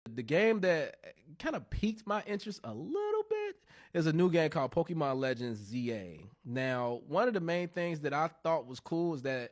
The game that kind of piqued my interest a little bit is a new game called Pokemon Legends ZA. Now, one of the main things that I thought was cool is that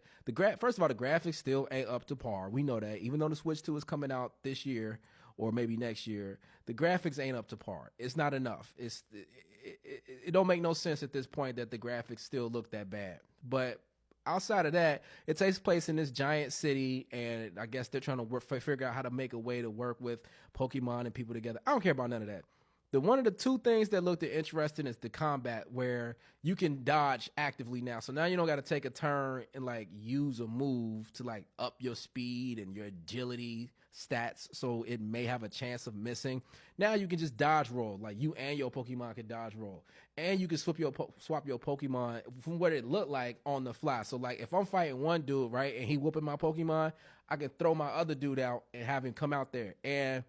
first of all, the graphics still ain't up to par. We know that, even though the Switch 2 is coming out this year or maybe next year, the graphics ain't up to par. It's not enough. It don't make no sense at this point that the graphics still look that bad. But outside of that, it takes place in this giant city, and I guess they're trying to figure out how to make a way to work with Pokemon and people together. I don't care about none of that. The one of the two things that looked interesting is the combat, where you can dodge actively now. So now you don't got to take a turn and like use a move to like up your speed and your agility stats, so it may have a chance of missing. Now you can just dodge roll, like you and your Pokemon can dodge roll, and you can swap your Pokemon from what it looked like on the fly. So like if I'm fighting one dude, right, and he whooping my Pokemon, I can throw my other dude out and have him come out there. And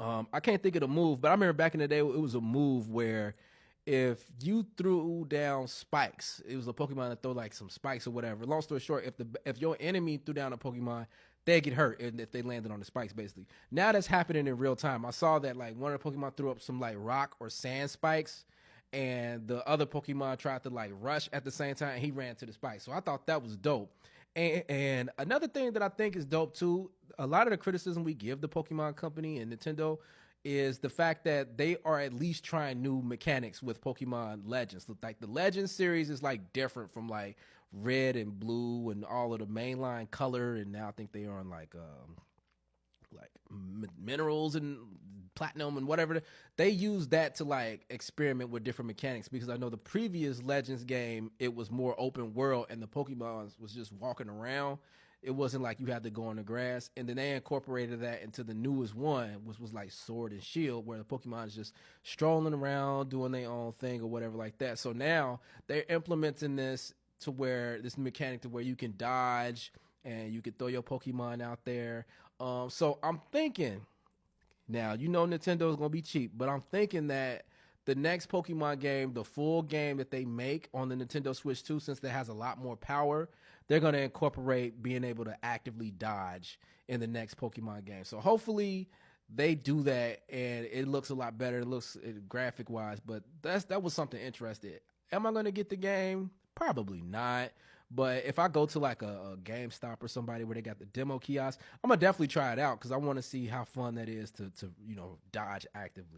I can't think of the move, but I remember back in the day it was a move where if you threw down spikes, it was a Pokemon that throw like some spikes or whatever. Long story short, if your enemy threw down a Pokemon, they get hurt if they landed on the spikes. Basically, now that's happening in real time. I saw that like one of the Pokemon threw up some like rock or sand spikes, and the other Pokemon tried to like rush at the same time. And he ran to the spikes, so I thought that was dope. And another thing that I think is dope too, a lot of the criticism we give the Pokemon Company and Nintendo is the fact that they are at least trying new mechanics with Pokemon Legends. Like the Legends series is like different from like Red and Blue and all of the mainline color, and now I think they are on like minerals and platinum and whatever. They use that to like experiment with different mechanics, because I know the previous Legends game, it was more open world and the Pokemon was just walking around. It wasn't like you had to go on the grass. And then they incorporated that into the newest one, which was like Sword and Shield, where the Pokemon is just strolling around doing their own thing or whatever like that. So now they're implementing this to where this mechanic to where you can dodge and you can throw your Pokemon out there. So I'm thinking now, Nintendo is gonna be cheap, but I'm thinking that the next Pokemon game, the full game that they make on the Nintendo Switch 2, since it has a lot more power, they're gonna incorporate being able to actively dodge in the next Pokemon game. So hopefully they do that, and it looks a lot better. It looks graphic wise, but that was something interesting. Am I gonna get the game? Probably not. But if I go to like a GameStop or somebody where they got the demo kiosk, I'm gonna definitely try it out because I want to see how fun that is to dodge actively.